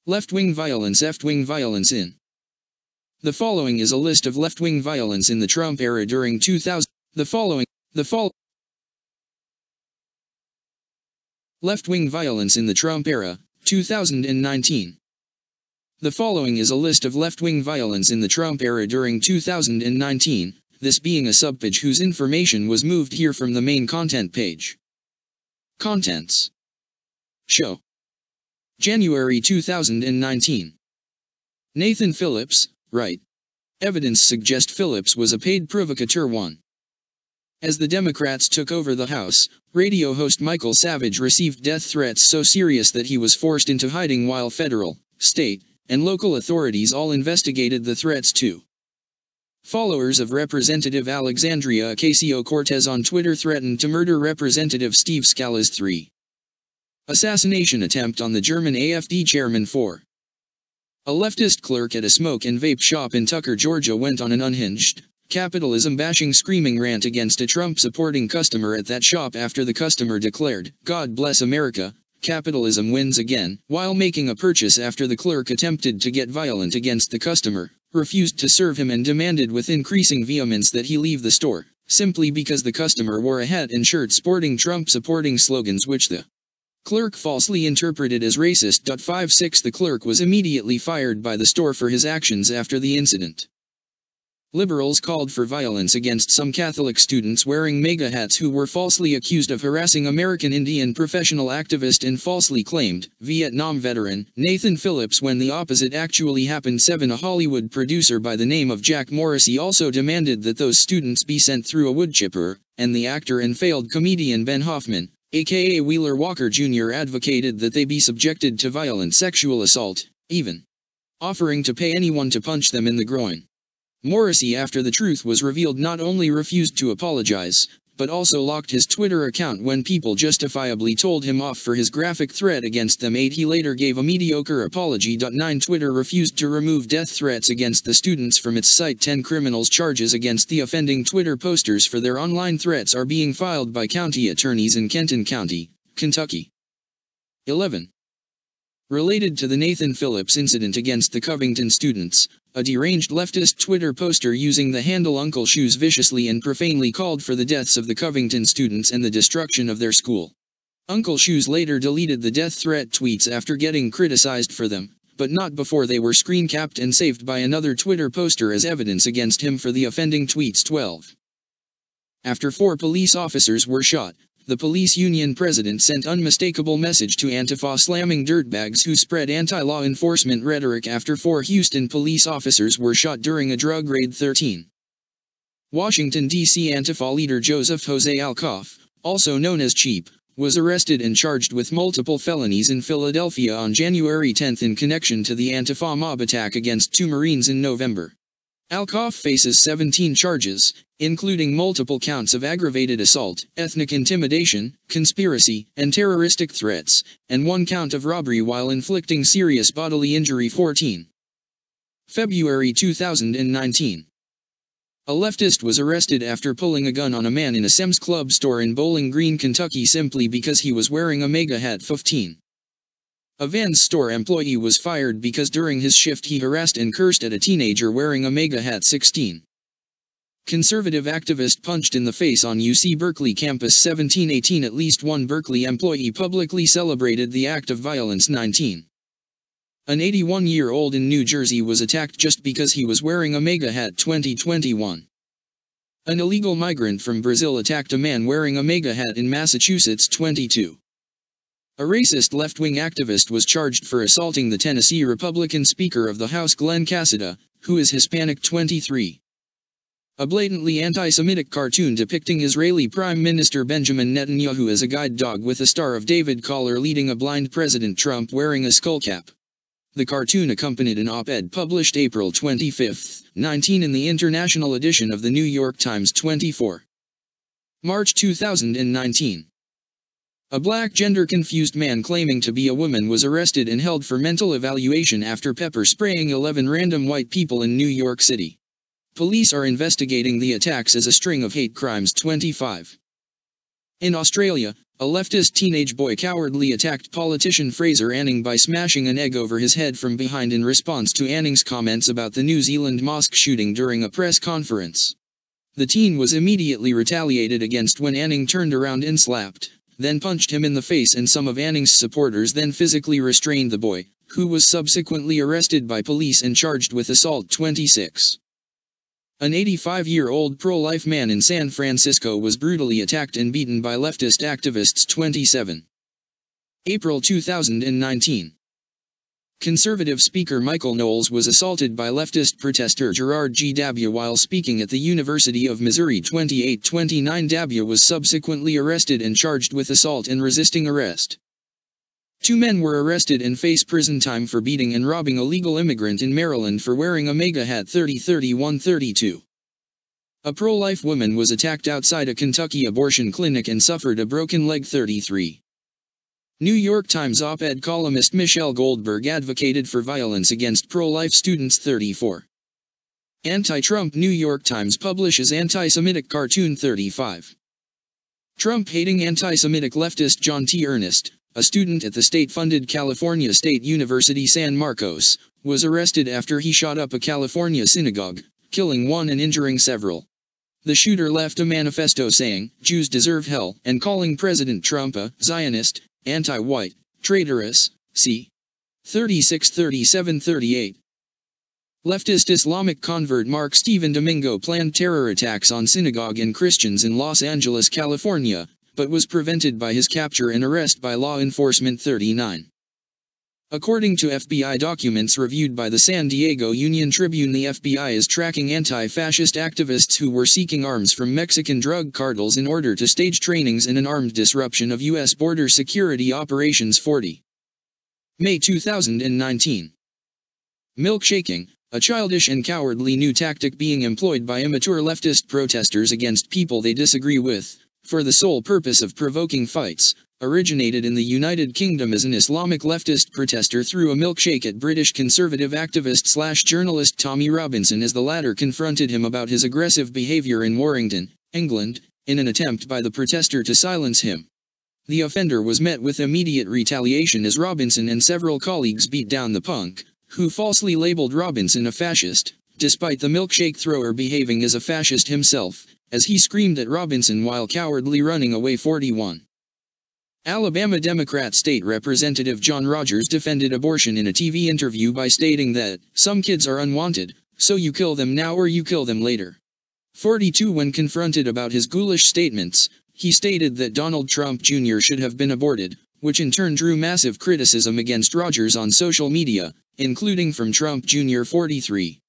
Left-wing violence. Left-wing violence in. The following is a list of left-wing violence in the Trump era during 2000. Left-wing violence in the Trump era, 2019. The following is a list of left-wing violence in the Trump era during 2019, this being a subpage whose information was moved here from the main content page. Contents. Show. January 2019. Nathan Phillips, right. Evidence suggests Phillips was a paid provocateur. 1. As the Democrats took over the House, radio host Michael Savage received death threats so serious that he was forced into hiding while federal, state, and local authorities all investigated the threats too. Followers of Representative Alexandria Ocasio-Cortez on Twitter threatened to murder Representative Steve Scala's 3. Assassination attempt on the German AfD chairman. 4. A leftist clerk at a smoke and vape shop in Tucker, Georgia went on an unhinged, capitalism-bashing screaming rant against a Trump-supporting customer at that shop after the customer declared, "God bless America, capitalism wins again," while making a purchase after the clerk attempted to get violent against the customer, refused to serve him and demanded with increasing vehemence that he leave the store, simply because the customer wore a hat and shirt sporting Trump-supporting slogans which the clerk falsely interpreted as racist. 56 The clerk was immediately fired by the store for his actions after the incident. Liberals called for violence against some Catholic students wearing MAGA hats who were falsely accused of harassing American Indian professional activist and falsely claimed Vietnam veteran Nathan Phillips when the opposite actually happened. 7 A Hollywood producer by the name of Jack Morrissey also demanded that those students be sent through a wood chipper, and the actor and failed comedian Ben Hoffman, aka Wheeler Walker Jr., advocated that they be subjected to violent sexual assault, even offering to pay anyone to punch them in the groin. Morrissey, after the truth was revealed, not only refused to apologize, but also locked his Twitter account when people justifiably told him off for his graphic threat against them. 8 He later gave a mediocre apology. 9 Twitter refused to remove death threats against the students from its site. 10 Criminals charges against the offending Twitter posters for their online threats are being filed by county attorneys in Kenton County, Kentucky. 11. Related to the Nathan Phillips incident against the Covington students, a deranged leftist Twitter poster using the handle Uncle Shoes viciously and profanely called for the deaths of the Covington students and the destruction of their school. Uncle Shoes later deleted the death threat tweets after getting criticized for them, but not before they were screen capped and saved by another Twitter poster as evidence against him for the offending tweets. 12. After 4 police officers were shot, the police union president sent unmistakable message to Antifa slamming dirtbags who spread anti-law enforcement rhetoric after 4 Houston police officers were shot during a drug raid. 13. Washington, D.C. Antifa leader Joseph Jose Alcoff, also known as Cheap, was arrested and charged with multiple felonies in Philadelphia on January 10 in connection to the Antifa mob attack against 2 Marines in November. Alcoff faces 17 charges, including multiple counts of aggravated assault, ethnic intimidation, conspiracy, and terroristic threats, and 1 count of robbery while inflicting serious bodily injury. 14. February 2019. A leftist was arrested after pulling a gun on a man in a Sam's Club store in Bowling Green, Kentucky simply because he was wearing a MAGA hat. 15. A Vans store employee was fired because during his shift he harassed and cursed at a teenager wearing a MAGA hat. 16. Conservative activist punched in the face on UC Berkeley campus. 17. 18. At least 1 Berkeley employee publicly celebrated the act of violence. 19. An 81-year-old in New Jersey was attacked just because he was wearing a MAGA hat. 2021. An illegal migrant from Brazil attacked a man wearing a MAGA hat in Massachusetts. 22. A racist left-wing activist was charged for assaulting the Tennessee Republican Speaker of the House Glenn Casada, who is Hispanic. 23. A blatantly anti-Semitic cartoon depicting Israeli Prime Minister Benjamin Netanyahu as a guide dog with a Star of David collar leading a blind President Trump wearing a skullcap. The cartoon accompanied an op-ed published April 25, 19 in the international edition of the New York Times. 24. March 2019. A black gender-confused man claiming to be a woman was arrested and held for mental evaluation after pepper spraying 11 random white people in New York City. Police are investigating the attacks as a string of hate crimes. 25. In Australia, a leftist teenage boy cowardly attacked politician Fraser Anning by smashing an egg over his head from behind in response to Anning's comments about the New Zealand mosque shooting during a press conference. The teen was immediately retaliated against when Anning turned around and slapped, then punched him in the face, and some of Anning's supporters then physically restrained the boy, who was subsequently arrested by police and charged with assault. 26. An 85-year-old pro-life man in San Francisco was brutally attacked and beaten by leftist activists. 27. April 2019. Conservative Speaker Michael Knowles was assaulted by leftist protester Gerard G. Dabia while speaking at the University of Missouri. 28-29. Dabia was subsequently arrested and charged with assault and resisting arrest. 2 men were arrested and face prison time for beating and robbing a legal immigrant in Maryland for wearing a MAGA hat. 30-31-32. A pro-life woman was attacked outside a Kentucky abortion clinic and suffered a broken leg. 33. New York Times op-ed columnist Michelle Goldberg advocated for violence against pro-life students. 34. Anti-Trump New York Times publishes anti-Semitic cartoon. 35. Trump-hating anti-Semitic leftist John T. Ernest, a student at the state-funded California State University San Marcos, was arrested after he shot up a California synagogue, killing 1 and injuring several. The shooter left a manifesto saying, "Jews deserve hell," and calling President Trump a Zionist, anti-white, traitorous. C. 36-37-38. Leftist Islamic convert Mark Steven Domingo planned terror attacks on synagogue and Christians in Los Angeles, California, but was prevented by his capture and arrest by law enforcement. 39. According to FBI documents reviewed by the San Diego Union Tribune, the FBI is tracking anti-fascist activists who were seeking arms from Mexican drug cartels in order to stage trainings in an armed disruption of U.S. border security operations. 40. May 2019. Milkshaking, a childish and cowardly new tactic being employed by immature leftist protesters against people they disagree with, for the sole purpose of provoking fights, originated in the United Kingdom as an Islamic leftist protester threw a milkshake at British conservative activist/journalist Tommy Robinson as the latter confronted him about his aggressive behavior in Warrington, England, in an attempt by the protester to silence him. The offender was met with immediate retaliation as Robinson and several colleagues beat down the punk, who falsely labeled Robinson a fascist, despite the milkshake thrower behaving as a fascist himself, as he screamed at Robinson while cowardly running away. 41. Alabama Democrat State Representative John Rogers defended abortion in a TV interview by stating that, "Some kids are unwanted, so you kill them now or you kill them later." 42. When confronted about his ghoulish statements, he stated that Donald Trump Jr. should have been aborted, which in turn drew massive criticism against Rogers on social media, including from Trump Jr. 43.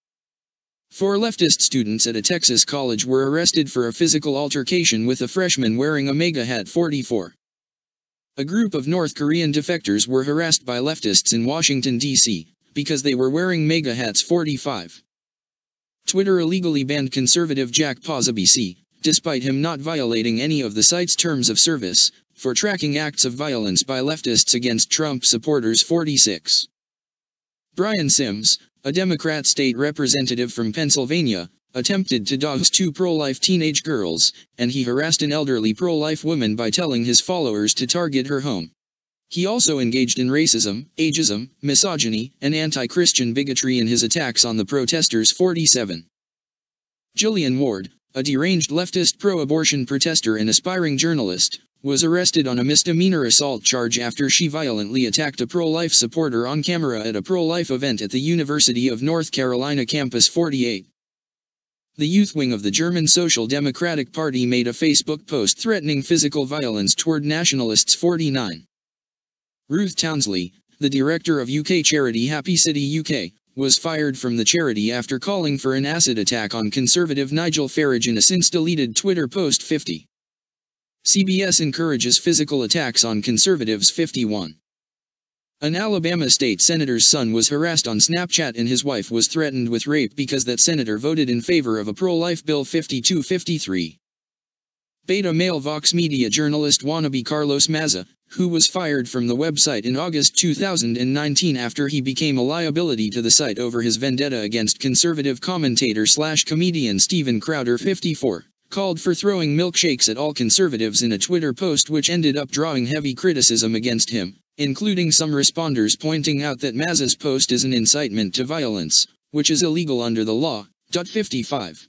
4 leftist students at a Texas college were arrested for a physical altercation with a freshman wearing a MAGA hat. 44. A group of North Korean defectors were harassed by leftists in Washington, D.C., because they were wearing MAGA hats. 45. Twitter illegally banned conservative Jack Posobiec, despite him not violating any of the site's terms of service, for tracking acts of violence by leftists against Trump supporters. 46. Brian Sims, a Democrat state representative from Pennsylvania, attempted to dox 2 pro-life teenage girls, and he harassed an elderly pro-life woman by telling his followers to target her home. He also engaged in racism, ageism, misogyny, and anti-Christian bigotry in his attacks on the protesters. 47. Jillian Ward, a deranged leftist pro-abortion protester and aspiring journalist, was arrested on a misdemeanor assault charge after she violently attacked a pro-life supporter on camera at a pro-life event at the University of North Carolina campus. 48. The youth wing of the German Social Democratic Party made a Facebook post threatening physical violence toward nationalists. 49. Ruth Townsley, the director of UK charity Happy City UK, was fired from the charity after calling for an acid attack on conservative Nigel Farage in a since-deleted Twitter post. 50. CBS encourages physical attacks on conservatives. 51. An Alabama state senator's son was harassed on Snapchat and his wife was threatened with rape because that senator voted in favor of a pro-life bill. 52-53. Beta male Vox Media journalist wannabe Carlos Maza, who was fired from the website in August 2019 after he became a liability to the site over his vendetta against conservative commentator/comedian Steven Crowder. 54. called for throwing milkshakes at all conservatives in a Twitter post which ended up drawing heavy criticism against him, including some responders pointing out that Mazza's post is an incitement to violence, which is illegal under the law. 55.